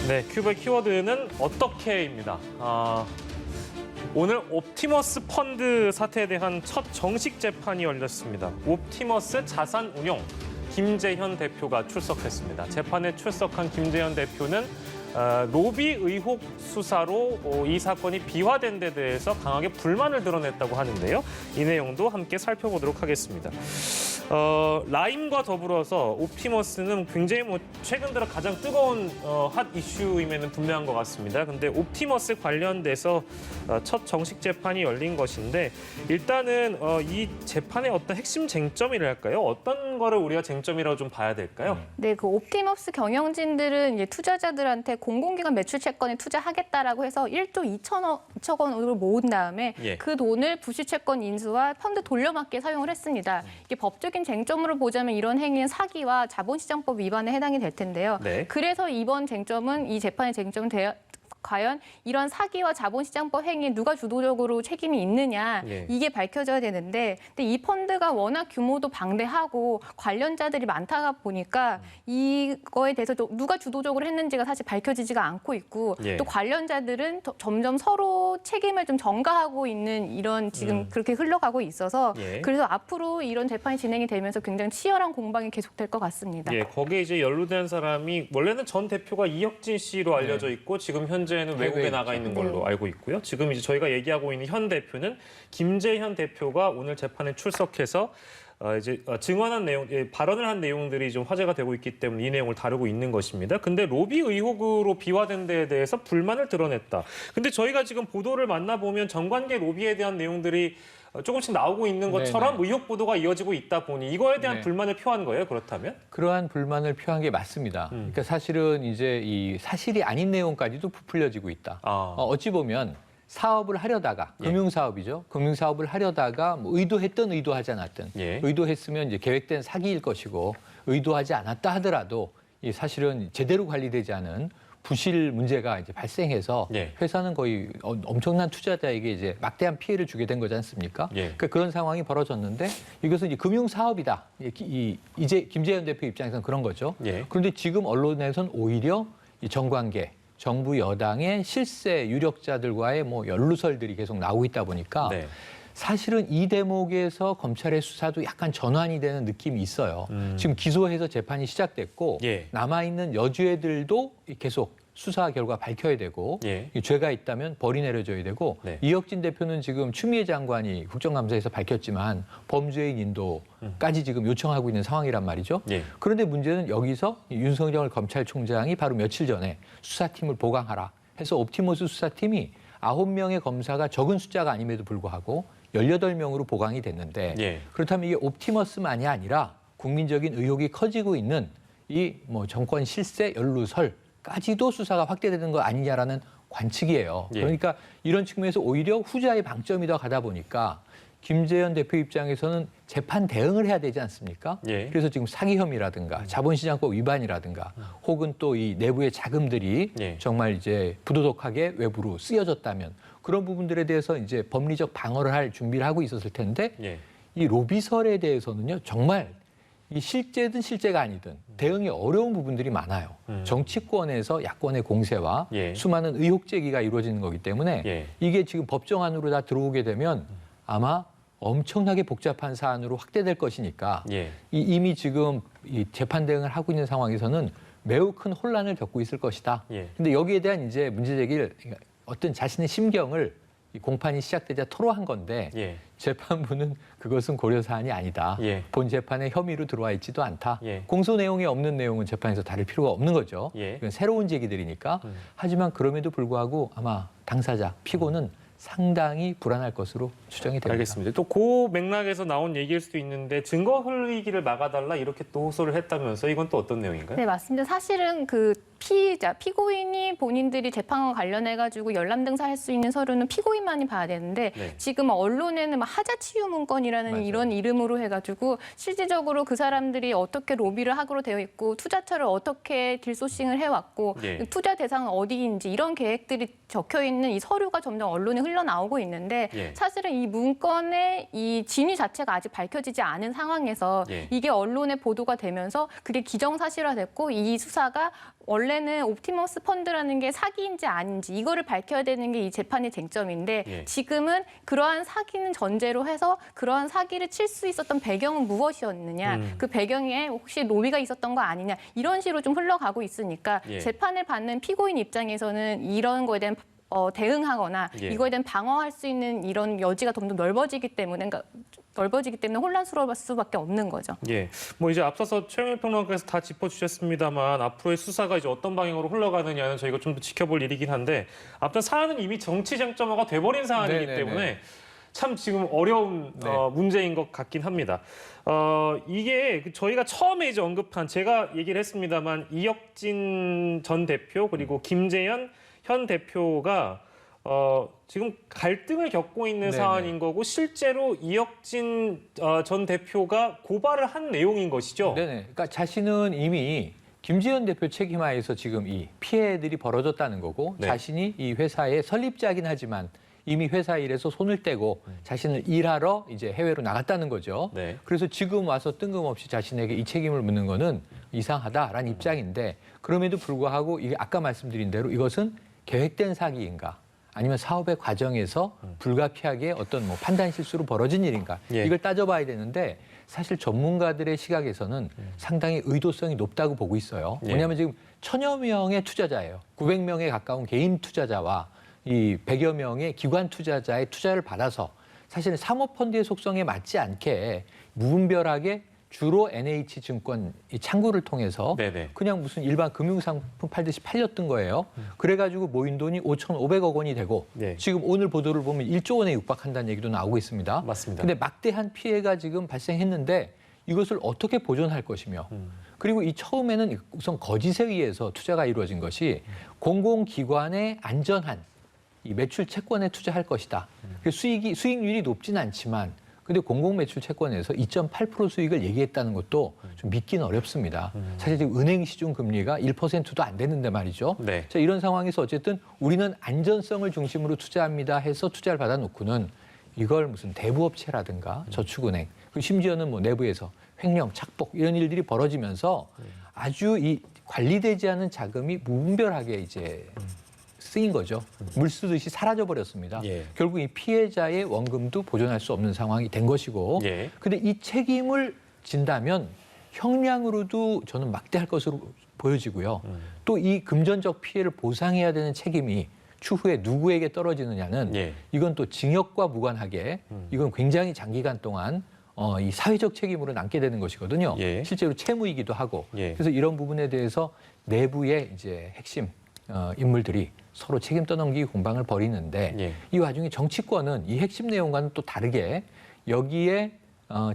네, 큐브의 키워드는 어떻게입니다. 오늘 옵티머스 펀드 사태에 대한 첫 정식 재판이 열렸습니다. 옵티머스 자산운용 김재현 대표가 출석했습니다. 재판에 출석한 김재현 대표는 로비 의혹 수사로 이 사건이 비화된 데 대해서 강하게 불만을 드러냈다고 하는데요. 이 내용도 함께 살펴보도록 하겠습니다. 라임과 더불어서 옵티머스는 굉장히 최근 들어 가장 뜨거운 핫 이슈임에는 분명한 것 같습니다. 근데 옵티머스 관련돼서 첫 정식 재판이 열린 것인데 일단은 이 재판의 어떤 핵심 쟁점이랄까요? 어떤 거를 우리가 쟁점이라고 좀 봐야 될까요? 네, 그 옵티머스 경영진들은 이제 투자자들한테 공공기관 매출 채권에 투자하겠다라고 해서 1조 2천억 원을 모은 다음에 그 돈을 부실 채권 인수와 펀드 돌려막기에 사용을 했습니다. 이게 법적인 쟁점으로 보자면 이런 행위는 사기와 자본시장법 위반에 해당이 될 텐데요. 네. 그래서 이번 쟁점은 이 재판의 쟁점은 과연 이런 사기와 자본시장법 행위에 누가 주도적으로 책임이 있느냐 이게 밝혀져야 되는데 근데 이 펀드가 워낙 규모도 방대하고 관련자들이 많다 보니까 이거에 대해서 누가 주도적으로 했는지가 사실 밝혀지지가 않고 있고 또 관련자들은 점점 서로 책임을 좀 전가하고 있는 이런 지금 그렇게 흘러가고 있어서 그래서 앞으로 이런 재판이 진행이 되면서 굉장히 치열한 공방이 계속될 것 같습니다. 거기에 이제 연루된 사람이 원래는 전 대표가 이혁진 씨로 알려져 있고 지금 현재는 외국에 나가 있는 걸로 알고 있고요. 지금 이제 저희가 얘기하고 있는 현 대표는 김재현 대표가 오늘 재판에 출석해서 이제 증언한 내용, 발언을 한 내용들이 좀 화제가 되고 있기 때문에 이 내용을 다루고 있는 것입니다. 근데 로비 의혹으로 비화된 데에 대해서 불만을 드러냈다. 근데 저희가 지금 보도를 만나보면 정관계 로비에 대한 내용들이 조금씩 나오고 있는 것처럼 의혹 보도가 이어지고 있다 보니 이거에 대한 불만을 표한 거예요, 그렇다면? 그러한 불만을 표한 게 맞습니다. 그러니까 사실은 이제 이 사실이 아닌 내용까지도 부풀려지고 있다. 어찌 보면 사업을 하려다가 금융사업이죠. 금융사업을 하려다가 뭐 의도했든 의도하지 않았든 의도했으면 이제 계획된 사기일 것이고 의도하지 않았다 하더라도 이 사실은 제대로 관리되지 않은 부실 문제가 이제 발생해서 회사는 거의 엄청난 투자자에게 이제 막대한 피해를 주게 된 거지 않습니까? 그러니까 그런 상황이 벌어졌는데 이것은 이제 금융사업이다. 이제 김재현 대표 입장에서는 그런 거죠. 그런데 지금 언론에서는 오히려 이 정관계, 정부 여당의 실세 유력자들과의 뭐 연루설들이 계속 나오고 있다 보니까 사실은 이 대목에서 검찰의 수사도 약간 전환이 되는 느낌이 있어요. 지금 기소해서 재판이 시작됐고 남아있는 여주애들도 계속 수사 결과 밝혀야 되고 죄가 있다면 벌이 내려져야 되고 이혁진 대표는 지금 추미애 장관이 국정감사에서 밝혔지만 범죄인 인도까지 지금 요청하고 있는 상황이란 말이죠. 그런데 문제는 여기서 윤석열 검찰총장이 바로 며칠 전에 수사팀을 보강하라 해서 옵티머스 수사팀이 9명의 검사가 적은 숫자가 아님에도 불구하고 18명으로 보강이 됐는데 그렇다면 이게 옵티머스만이 아니라 국민적인 의혹이 커지고 있는 이 뭐 정권 실세 연루설까지도 수사가 확대되는 거 아니냐라는 관측이에요. 그러니까 이런 측면에서 오히려 후자의 방점이 더 가다 보니까 김재현 대표 입장에서는 재판 대응을 해야 되지 않습니까? 그래서 지금 사기 혐의라든가 자본시장법 위반이라든가 혹은 또 이 내부의 자금들이 정말 이제 부도덕하게 외부로 쓰여졌다면 그런 부분들에 대해서 이제 법리적 방어를 할 준비를 하고 있었을 텐데 이 로비설에 대해서는요 정말 이 실제든 실제가 아니든 대응이 어려운 부분들이 많아요. 정치권에서 야권의 공세와 수많은 의혹 제기가 이루어지는 거기 때문에 이게 지금 법정 안으로 다 들어오게 되면 아마 엄청나게 복잡한 사안으로 확대될 것이니까 이미 지금 이 재판 대응을 하고 있는 상황에서는 매우 큰 혼란을 겪고 있을 것이다. 근데 여기에 대한 이제 문제 제기를 어떤 자신의 심경을 이 공판이 시작되자 토로한 건데 재판부는 그것은 고려 사안이 아니다. 본 재판에 혐의로 들어와 있지도 않다. 공소 내용이 없는 내용은 재판에서 다룰 필요가 없는 거죠. 이건 새로운 제기들이니까. 하지만 그럼에도 불구하고 아마 당사자, 피고는 상당히 불안할 것으로 추정이 됩니다. 알겠습니다. 또 그 맥락에서 나온 얘기일 수도 있는데 증거 흘리기를 막아달라 이렇게 또 호소를 했다면서 이건 또 어떤 내용인가요? 네, 맞습니다. 사실은 그 피고인이 본인들이 재판과 관련해가지고 열람 등사할 수 있는 서류는 피고인만이 봐야 되는데 지금 언론에는 하자치유 문건이라는 이런 이름으로 해가지고 실질적으로 그 사람들이 어떻게 로비를 하기로 되어 있고 투자처를 어떻게 딜소싱을 해왔고 투자 대상은 어디인지 이런 계획들이 적혀 있는 이 서류가 점점 언론에 흘러나오고 있는데 사실은 이 문건의 이 진위 자체가 아직 밝혀지지 않은 상황에서 이게 언론에 보도가 되면서 그게 기정사실화됐고 이 수사가 원래는 옵티머스 펀드라는 게 사기인지 아닌지 이거를 밝혀야 되는 게 이 재판의 쟁점인데 예. 지금은 그러한 사기는 전제로 해서 그러한 사기를 칠 수 있었던 배경은 무엇이었느냐, 그 배경에 혹시 로비가 있었던 거 아니냐 이런 식으로 좀 흘러가고 있으니까 예. 재판을 받는 피고인 입장에서는 이런 거에 대한 대응하거나 예. 이거에 대한 방어할 수 있는 이런 여지가 좀 더 넓어지기 때문에 혼란스러울 수밖에 없는 거죠. 예, 뭐 이제 앞서서 최영일 평론가께서 다 짚어주셨습니다만 앞으로의 수사가 이제 어떤 방향으로 흘러가느냐는 저희가 좀 더 지켜볼 일이긴 한데 앞선 사안은 이미 정치 쟁점화가 돼버린 사안이기 네네네. 때문에 참 지금 어려운 네. 문제인 것 같긴 합니다. 이게 저희가 처음에 이제 언급한 제가 얘기를 했습니다만 이혁진 전 대표 그리고 김재현 현 대표가 지금 갈등을 겪고 있는 네네. 사안인 거고 실제로 이혁진 전 대표가 고발을 한 내용인 것이죠. 네네. 그러니까 자신은 이미 김재현 대표 책임하에서 지금 이 피해들이 벌어졌다는 거고 네. 자신이 이 회사의 설립자긴 하지만 이미 회사 일에서 손을 떼고 자신을 일하러 이제 해외로 나갔다는 거죠. 네. 그래서 지금 와서 뜬금없이 자신에게 이 책임을 묻는 거는 이상하다라는 입장인데 그럼에도 불구하고 이게 아까 말씀드린 대로 이것은 계획된 사기인가 아니면 사업의 과정에서 불가피하게 어떤 뭐 판단 실수로 벌어진 일인가 예. 이걸 따져봐야 되는데 사실 전문가들의 시각에서는 상당히 의도성이 높다고 보고 있어요. 예. 왜냐하면 지금 1000여 명의 투자자예요. 900명에 가까운 개인 투자자와 이 100여 명의 기관 투자자의 투자를 받아서 사실은 사모펀드의 속성에 맞지 않게 무분별하게 주로 NH증권 이 창구를 통해서 네네. 그냥 무슨 일반 금융상품 팔듯이 팔렸던 거예요. 그래가지고 모인 돈이 5,500억 원이 되고 네. 지금 오늘 보도를 보면 1조 원에 육박한다는 얘기도 나오고 있습니다. 맞습니다. 근데 막대한 피해가 지금 발생했는데 이것을 어떻게 보존할 것이며 그리고 이 처음에는 우선 거짓에 의해서 투자가 이루어진 것이 공공기관의 안전한 이 매출 채권에 투자할 것이다. 그 수익률이 높진 않지만 근데 공공매출 채권에서 2.8% 수익을 얘기했다는 것도 좀 믿기는 어렵습니다. 사실 지금 은행 시중 금리가 1%도 안 되는데 말이죠. 네. 자, 이런 상황에서 어쨌든 우리는 안전성을 중심으로 투자합니다 해서 투자를 받아놓고는 이걸 무슨 대부업체라든가 저축은행 그리고 심지어는 뭐 내부에서 횡령, 착복 이런 일들이 벌어지면서 아주 이 관리되지 않은 자금이 무분별하게 이제 쓰인 거죠. 물 쓰듯이 사라져 버렸습니다. 예. 결국 이 피해자의 원금도 보존할 수 없는 상황이 된 것이고 예. 근데 이 책임을 진다면 형량으로도 저는 막대할 것으로 보여지고요. 또 이 금전적 피해를 보상해야 되는 책임이 추후에 누구에게 떨어지느냐는 예. 이건 또 징역과 무관하게 이건 굉장히 장기간 동안 이 사회적 책임으로 남게 되는 것이거든요. 예. 실제로 채무이기도 하고. 예. 그래서 이런 부분에 대해서 내부의 이제 핵심 인물들이 서로 책임 떠넘기기 공방을 벌이는데 예. 이 와중에 정치권은 이 핵심 내용과는 또 다르게 여기에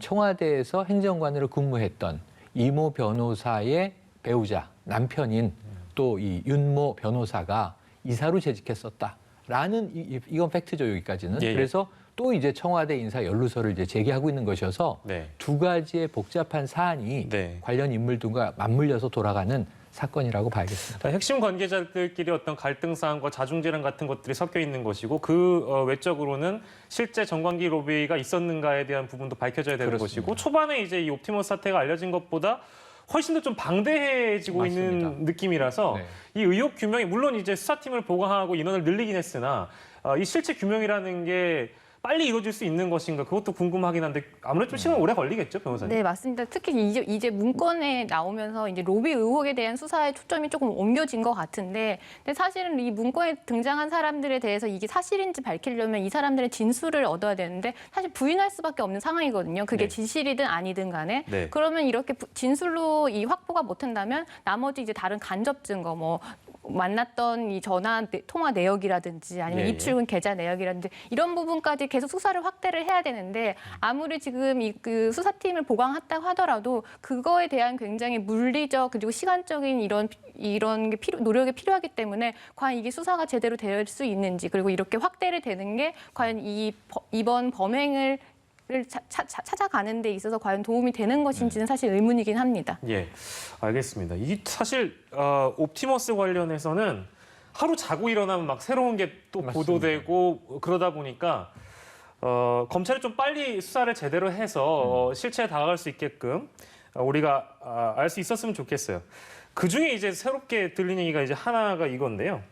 청와대에서 행정관으로 근무했던 이모 변호사의 배우자 남편인 또 이 윤모 변호사가 이사로 재직했었다라는 이건 팩트죠 여기까지는. 예, 예. 그래서 또 이제 청와대 인사 연루서를 이제 제기하고 있는 것이어서 네. 두 가지의 복잡한 사안이 네. 관련 인물들과 맞물려서 돌아가는 사건이라고 봐야겠습니다. 핵심 관계자들끼리 어떤 갈등 사항과 자중질환 같은 것들이 섞여 있는 것이고 그 외적으로는 실제 정관기 로비가 있었는가에 대한 부분도 밝혀져야 되는 그렇습니다. 것이고 초반에 이제 이 옵티머스 사태가 알려진 것보다 훨씬 더 좀 방대해지고 맞습니다. 있는 느낌이라서 네. 이 의혹 규명이 물론 이제 수사팀을 보강하고 인원을 늘리긴 했으나 이 실체 규명이라는 게 빨리 이루어질 수 있는 것인가 그것도 궁금하긴 한데 아무래도 좀 시간 오래 걸리겠죠, 변호사님? 네, 맞습니다. 특히 이제 문건에 나오면서 이제 로비 의혹에 대한 수사에 초점이 조금 옮겨진 것 같은데, 근데 사실은 이 문건에 등장한 사람들에 대해서 이게 사실인지 밝히려면 이 사람들의 진술을 얻어야 되는데 사실 부인할 수밖에 없는 상황이거든요. 그게 네. 진실이든 아니든 간에. 네. 그러면 이렇게 진술로 이 확보가 못한다면 나머지 이제 다른 간접 증거 뭐 만났던 이 전화 통화 내역이라든지 아니면 예, 예. 입출금 계좌 내역이라든지 이런 부분까지 계속 수사를 확대를 해야 되는데 아무리 지금 그 수사팀을 보강했다고 하더라도 그거에 대한 굉장히 물리적 그리고 시간적인 이런 게 노력이 필요하기 때문에 과연 이게 수사가 제대로 될 수 있는지 그리고 이렇게 확대를 되는 게 과연 이번 범행을 찾아가는 데 있어서 과연 도움이 되는 것인지는 사실 의문이긴 합니다. 예, 알겠습니다. 이 사실 옵티머스 관련해서는 하루 자고 일어나면 막 새로운 게 또 보도되고 그러다 보니까 검찰이 좀 빨리 수사를 제대로 해서 실체에 다가갈 수 있게끔 우리가 알 수 있었으면 좋겠어요. 그 중에 이제 새롭게 들린 얘기가 이제 하나가 이건데요.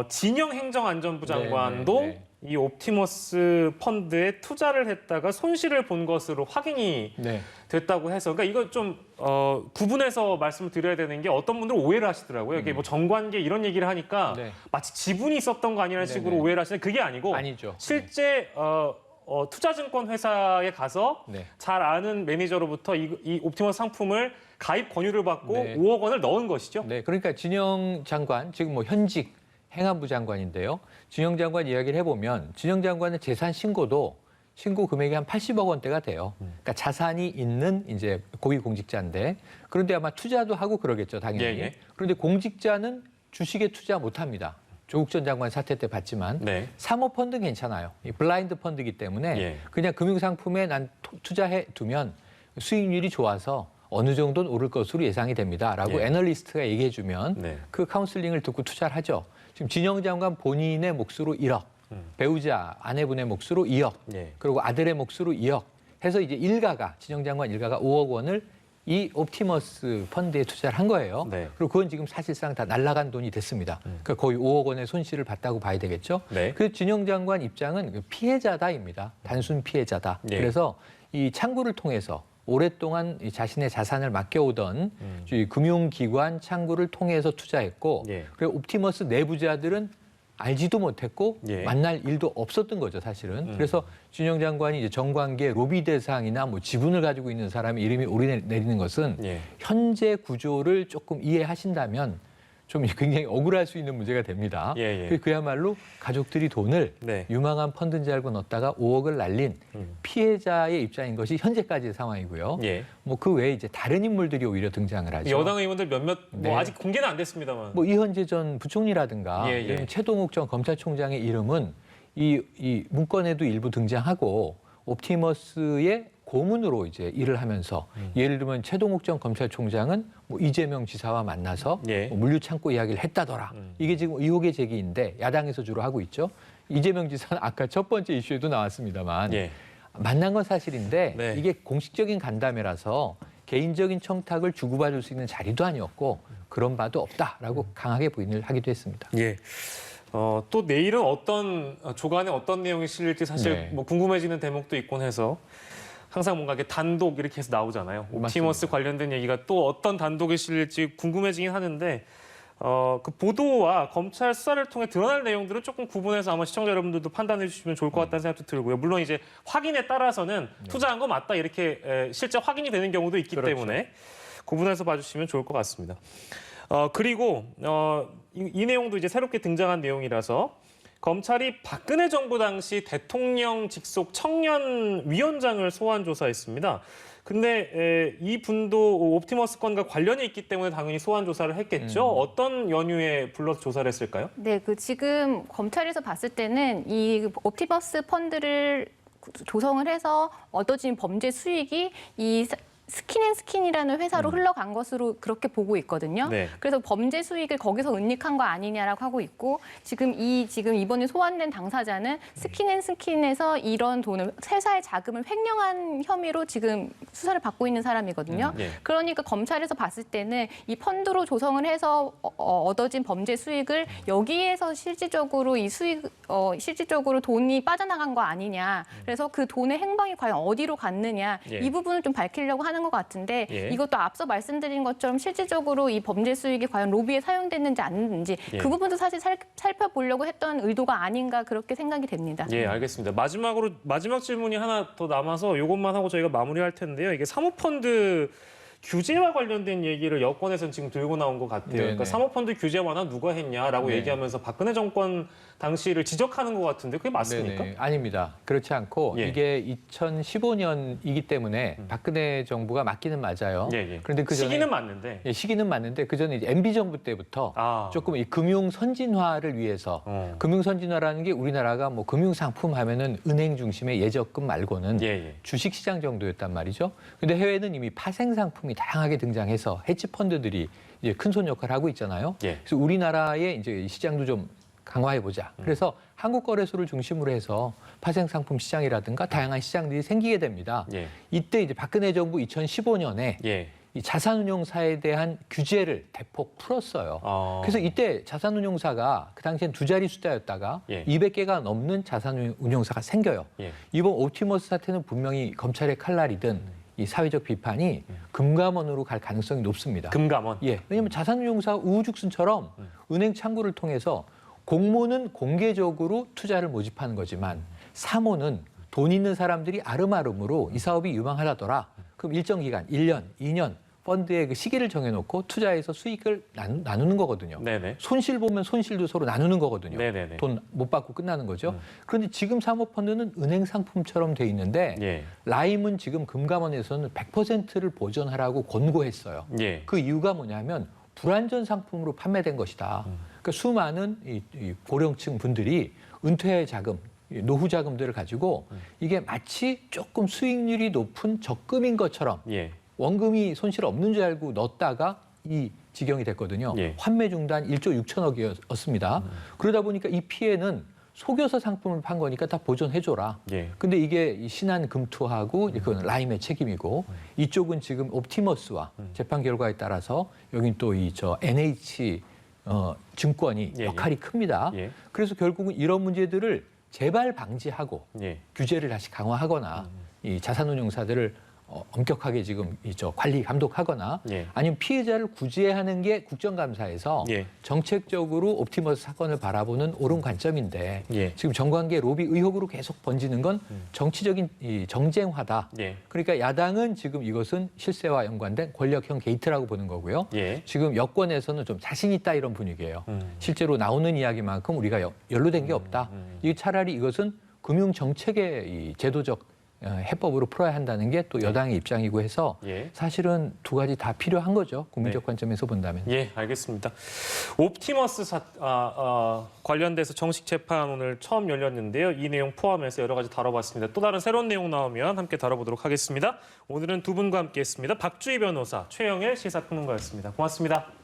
진영 행정안전부 장관도 네. 이 옵티머스 펀드에 투자를 했다가 손실을 본 것으로 확인이 네. 됐다고 해서, 그러니까 이거 좀 구분해서 말씀을 드려야 되는 게 어떤 분들은 오해를 하시더라고요. 이게 뭐 정관계 이런 얘기를 하니까 네. 마치 지분이 있었던 거 아니라는 식으로 네. 오해를 하시는데 그게 아니고 아니죠. 실제 투자증권 회사에 가서 네. 잘 아는 매니저로부터 이 옵티머스 상품을 가입 권유를 받고 네. 5억 원을 넣은 것이죠. 네, 그러니까 진영 장관, 지금 뭐 현직 행안부 장관인데요. 진영 장관 이야기를 해보면 진영 장관의 재산 신고도 신고 금액이 한 80억 원대가 돼요. 그러니까 자산이 있는 이제 고위공직자인데 그런데 아마 투자도 하고 그러겠죠, 당연히. 예. 그런데 공직자는 주식에 투자 못합니다. 조국 전 장관 사태 때 봤지만 네. 사모펀드 괜찮아요. 이 블라인드 펀드이기 때문에 예. 그냥 금융상품에 난 투자해 두면 수익률이 좋아서 어느 정도는 오를 것으로 예상이 됩니다라고 예. 애널리스트가 얘기해 주면 네. 그 카운슬링을 듣고 투자를 하죠. 지금 진영 장관 본인의 몫으로 1억, 배우자 아내분의 몫으로 2억, 예. 그리고 아들의 몫으로 2억 해서 이제 일가가 진영 장관 일가가 5억 원을 이 옵티머스 펀드에 투자를 한 거예요. 네. 그리고 그건 지금 사실상 다 날라간 돈이 됐습니다. 그러니까 거의 5억 원의 손실을 봤다고 봐야 되겠죠. 네. 그 진영 장관 입장은 피해자다입니다. 단순 피해자다. 네. 그래서 이 창구를 통해서 오랫동안 이 자신의 자산을 맡겨오던 이 금융기관 창구를 통해서 투자했고 예. 그리고 옵티머스 내부자들은 알지도 못했고 예. 만날 일도 없었던 거죠, 사실은. 그래서 진영 장관이 이제 정관계 로비 대상이나 뭐 지분을 가지고 있는 사람의 이름이 오르내리는 것은 예. 현재 구조를 조금 이해하신다면 좀 굉장히 억울할 수 있는 문제가 됩니다. 예. 그야말로 가족들이 돈을 네. 유망한 펀드인 줄 알고 넣었다가 5억을 날린 피해자의 입장인 것이 현재까지의 상황이고요. 예. 뭐 그 외에 이제 다른 인물들이 오히려 등장을 하죠. 여당 의원들 몇몇 네. 뭐 아직 공개는 안 됐습니다만. 뭐 이현재 전 부총리라든가 예. 이런 최동욱 전 검찰총장의 이름은 이 문건에도 일부 등장하고 옵티머스의 고문으로 이제 일을 하면서 예를 들면 최동욱 전 검찰총장은 뭐 이재명 지사와 만나서 예. 뭐 물류창고 이야기를 했다더라. 이게 지금 의혹의 제기인데 야당에서 주로 하고 있죠. 이재명 지사는 아까 첫 번째 이슈에도 나왔습니다만 예. 만난 건 사실인데 네. 이게 공식적인 간담회라서 개인적인 청탁을 주고받을 수 있는 자리도 아니었고 그런 바도 없다라고 강하게 부인을 하기도 했습니다. 예. 또 내일은 어떤 조간에 어떤 내용이 실릴지 사실 네. 뭐 궁금해지는 대목도 있곤 해서 항상 뭔가 이렇게 단독 이렇게 해서 나오잖아요. 옵티머스 관련된 얘기가 또 어떤 단독이 실릴지 궁금해지긴 하는데 그 보도와 검찰 수사를 통해 드러날 내용들을 조금 구분해서 아마 시청자 여러분들도 판단해 주시면 좋을 것 같다는 생각도 들고요. 물론 이제 확인에 따라서는 투자한 거 맞다 이렇게 실제 확인이 되는 경우도 있기 그렇죠. 때문에 구분해서 봐주시면 좋을 것 같습니다. 그리고 이 내용도 이제 새롭게 등장한 내용이라서 검찰이 박근혜 정부 당시 대통령 직속 청년위원장을 소환 조사했습니다. 근데 이 분도 옵티머스 건과 관련이 있기 때문에 당연히 소환 조사를 했겠죠. 어떤 연유에 불러서 조사를 했을까요? 네, 지금 검찰에서 봤을 때는 이 옵티머스 펀드를 조성을 해서 얻어진 범죄 수익이 이 스킨앤스킨이라는 회사로 흘러간 것으로 그렇게 보고 있거든요. 네. 그래서 범죄 수익을 거기서 은닉한 거 아니냐라고 하고 있고 지금 이번에 소환된 당사자는 스킨앤스킨에서 이런 돈을 회사의 자금을 횡령한 혐의로 지금 수사를 받고 있는 사람이거든요. 예. 그러니까 검찰에서 봤을 때는 이 펀드로 조성을 해서 얻어진 범죄 수익을 여기에서 실질적으로 실질적으로 돈이 빠져나간 거 아니냐. 그래서 그 돈의 행방이 과연 어디로 갔느냐. 예. 이 부분을 좀 밝히려고 하는 것 같은데 예. 이것도 앞서 말씀드린 것처럼 실질적으로 이 범죄 수익이 과연 로비에 사용됐는지 안 됐는지 예. 그 부분도 사실 살펴보려고 했던 의도가 아닌가 그렇게 생각이 됩니다. 예, 알겠습니다. 마지막 질문이 하나 더 남아서 이것만 하고 저희가 마무리할 텐데요. 이게 사모펀드 규제와 관련된 얘기를 여권에서는 지금 들고 나온 것 같아요. 네네. 그러니까 사모펀드 규제 완화 누가 했냐라고 네. 얘기하면서 박근혜 정권 당시를 지적하는 것 같은데 그게 맞습니까? 네네. 아닙니다. 그렇지 않고 예. 이게 2015년이기 때문에 박근혜 정부가 맞기는 맞아요. 예. 그런데 그 전에 시기는 맞는데. 예, 시기는 맞는데 그 전에 이제 MB 정부 때부터 조금 이 금융 선진화를 위해서 금융 선진화라는 게 우리나라가 뭐 금융 상품 하면은 은행 중심의 예적금 말고는 예. 주식 시장 정도였단 말이죠. 근데 해외는 이미 파생 상품이 다양하게 등장해서 헤지 펀드들이 이제 큰손 역할을 하고 있잖아요. 예. 그래서 우리나라의 이제 시장도 좀 강화해 보자. 그래서 한국 거래소를 중심으로 해서 파생 상품 시장이라든가 다양한 시장들이 생기게 됩니다. 예. 이때 이제 박근혜 정부 2015년에 예. 이 자산운용사에 대한 규제를 대폭 풀었어요. 그래서 이때 자산운용사가 그 당시엔 두 자리 숫자였다가 200개가 넘는 자산운용사가 생겨요. 이번 옵티머스 사태는 분명히 검찰의 칼날이든 이 사회적 비판이 금감원으로 갈 가능성이 높습니다. 금감원? 예. 왜냐하면 자산운용사 우후죽순처럼 은행 창구를 통해서 공모는 공개적으로 투자를 모집하는 거지만 사모는 돈 있는 사람들이 아름아름으로 이 사업이 유망하다더라. 그럼 일정 기간, 1년, 2년 펀드의 그 시기를 정해놓고 투자해서 수익을 나누는 거거든요. 네네. 손실 보면 손실도 서로 나누는 거거든요. 네네네. 돈 못 받고 끝나는 거죠. 그런데 지금 사모펀드는 은행 상품처럼 돼 있는데 라임은 지금 금감원에서는 100%를 보전하라고 권고했어요. 그 이유가 뭐냐면 불안전 상품으로 판매된 것이다. 그러니까 수많은 이 고령층 분들이 은퇴 자금, 노후 자금들을 가지고 이게 마치 조금 수익률이 높은 적금인 것처럼 원금이 손실 없는 줄 알고 넣었다가 이 지경이 됐거든요. 환매 중단 1조 6천억이었습니다. 그러다 보니까 이 피해는 속여서 상품을 판 거니까 다 보존해줘라. 근데 이게 신한금투하고 그건 라임의 책임이고 이쪽은 지금 옵티머스와 재판 결과에 따라서 여긴 또 이 NH 증권이 역할이 큽니다. 그래서 결국은 이런 문제들을 재발 방지하고 규제를 다시 강화하거나 이 자산운용사들을 엄격하게 지금 관리 감독하거나 아니면 피해자를 구제하는 게 국정감사에서 정책적으로 옵티머스 사건을 바라보는 옳은 관점인데 지금 정관계 로비 의혹으로 계속 번지는 건 정치적인 이 정쟁화다. 그러니까 야당은 지금 이것은 실세와 연관된 권력형 게이트라고 보는 거고요. 지금 여권에서는 좀 자신 있다 이런 분위기예요. 실제로 나오는 이야기만큼 우리가 연루된 게 없다. 이 차라리 이것은 금융 정책의 이 제도적 해법으로 풀어야 한다는 게 또 여당의 입장이고 해서 사실은 두 가지 다 필요한 거죠. 국민적 관점에서 본다면. 예, 알겠습니다. 옵티머스 관련돼서 정식 재판 오늘 처음 열렸는데요. 이 내용 포함해서 여러 가지 다뤄봤습니다. 또 다른 새로운 내용 나오면 함께 다뤄보도록 하겠습니다. 오늘은 두 분과 함께했습니다. 박주희 변호사, 최영일 시사평론가였습니다. 고맙습니다.